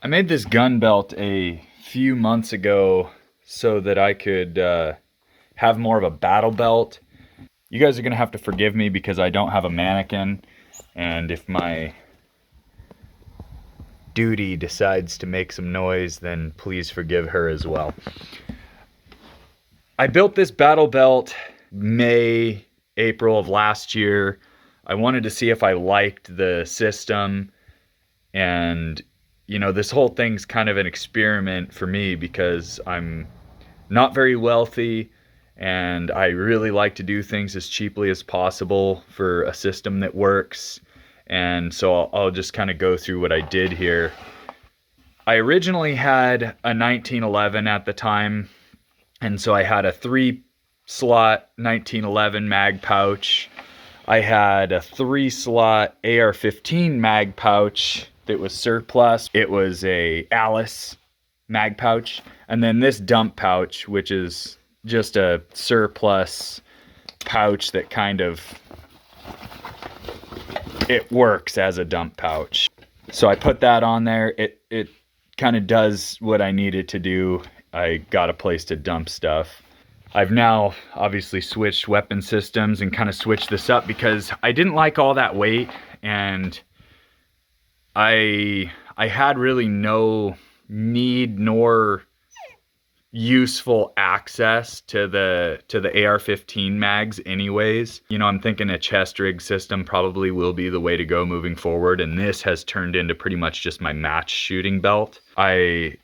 I made this gun belt a few months ago so that I could have more of a battle belt. You guys are going to have to forgive me because I don't have a mannequin, and if my duty decides to make some noise, then please forgive her as well. I built this battle belt May, April of last year. I wanted to see if I liked the system, and this whole thing's kind of an experiment for me because I'm not very wealthy and I really like to do things as cheaply as possible for a system that works. And so I'll just kind of go through what I did here. I originally had a 1911 at the time, and so I had a 3-slot 1911 mag pouch. I had a 3-slot AR-15 mag pouch that was surplus. It was a Alice mag pouch, and then this dump pouch, which is just a surplus pouch that it works as a dump pouch. So I put that on there. It kind of does what I needed to do. I got a place to dump stuff. I've now obviously switched weapon systems and kind of switched this up because I didn't like all that weight, and I had really no need nor useful access to the AR-15 mags anyways. I'm thinking a chest rig system probably will be the way to go moving forward, and this has turned into pretty much just my match shooting belt. I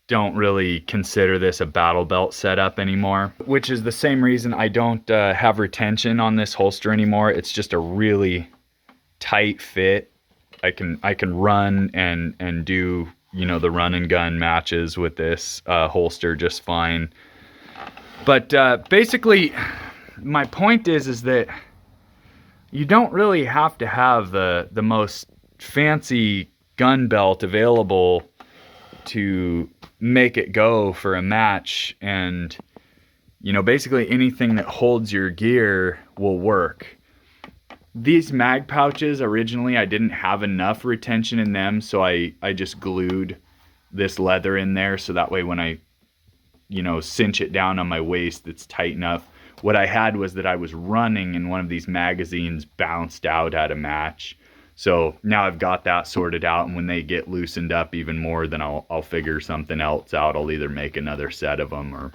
don't really consider this a battle belt setup anymore, which is the same reason I don't have retention on this holster anymore. It's just a really tight fit. I can run and do the run and gun matches with this holster just fine. But basically my point is that you don't really have to have the most fancy gun belt available to make it go for a match, and basically anything that holds your gear will work. These mag pouches, originally I didn't have enough retention in them, so I just glued this leather in there so that way when I cinch it down on my waist, it's tight enough. What I had was that I was running and one of these magazines bounced out at a match. So now I've got that sorted out, and when they get loosened up even more, then I'll figure something else out. I'll either make another set of them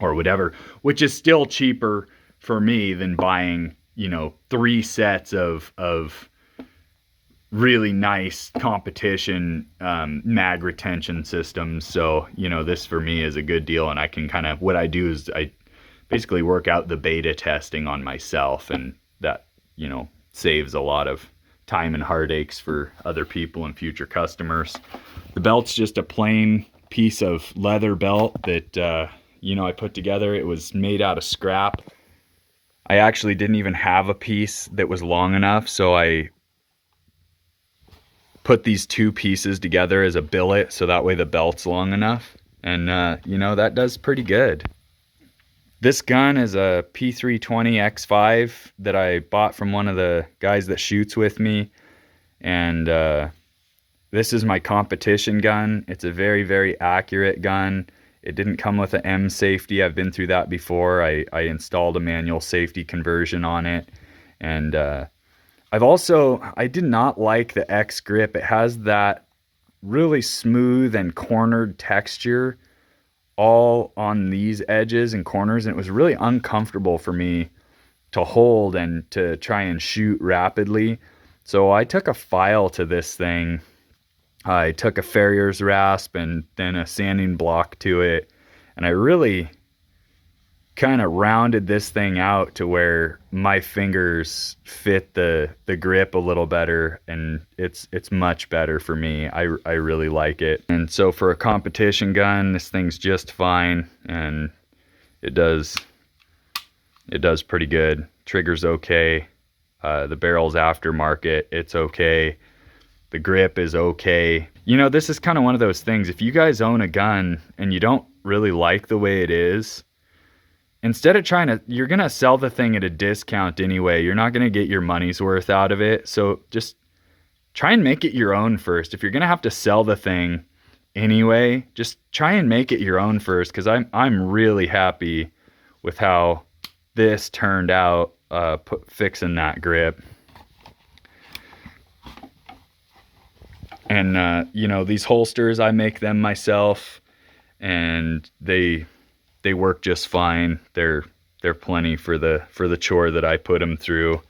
or whatever, which is still cheaper for me than buying 3 sets of really nice competition mag retention systems. So this for me is a good deal, and I can what I do is I basically work out the beta testing on myself, and that saves a lot of time and heartaches for other people and future customers. The belt's just a plain piece of leather belt that I put together. It was made out of scrap. I actually didn't even have a piece that was long enough, so I put these 2 pieces together as a billet so that way the belt's long enough, and that does pretty good. This gun is a P320 X5 that I bought from one of the guys that shoots with me, and this is my competition gun. It's a very, very accurate gun. It didn't come with an M safety. I've been through that before. I installed a manual safety conversion on it, and I did not like the X grip. It has that really smooth and cornered texture all on these edges and corners, and it was really uncomfortable for me to hold and to try and shoot rapidly. So I took a file to this thing. I took a farrier's rasp and then a sanding block to it, and I really kind of rounded this thing out to where my fingers fit the grip a little better, and it's much better for me. I really like it. And so for a competition gun, this thing's just fine, and it does pretty good. Trigger's okay. The barrel's aftermarket. It's okay. The grip is okay. This is kind of one of those things. If you guys own a gun and you don't really like the way it is, instead of you're going to sell the thing at a discount anyway. You're not going to get your money's worth out of it. So just try and make it your own first. If you're gonna have to sell the thing anyway, just try and make it your own first, because I'm really happy with how this turned out, fixing that grip. And you know, these holsters, I make them myself, and they work just fine. They're plenty for the chore that I put them through.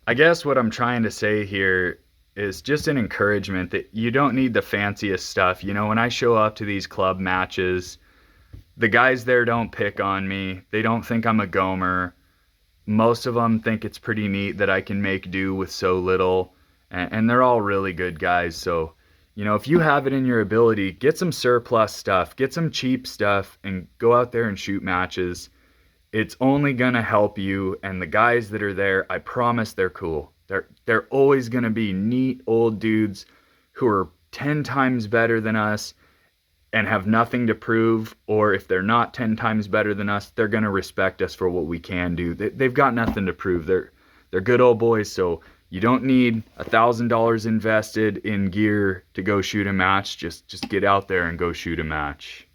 I guess what I'm trying to say here is just an encouragement that you don't need the fanciest stuff. You know, when I show up to these club matches, the guys there don't pick on me. They don't think I'm a gomer. Most of them think it's pretty neat that I can make do with so little, and they're all really good guys. So, you know, if you have it in your ability, get some surplus stuff, get some cheap stuff, and go out there and shoot matches. It's only gonna help you, and the guys that are there, I promise they're cool. They're always gonna be neat old dudes who are 10 times better than us and have nothing to prove, or if they're not 10 times better than us, they're gonna respect us for what we can do. They've got nothing to prove. They're good old boys, so you don't need $1,000 invested in gear to go shoot a match. Just get out there and go shoot a match.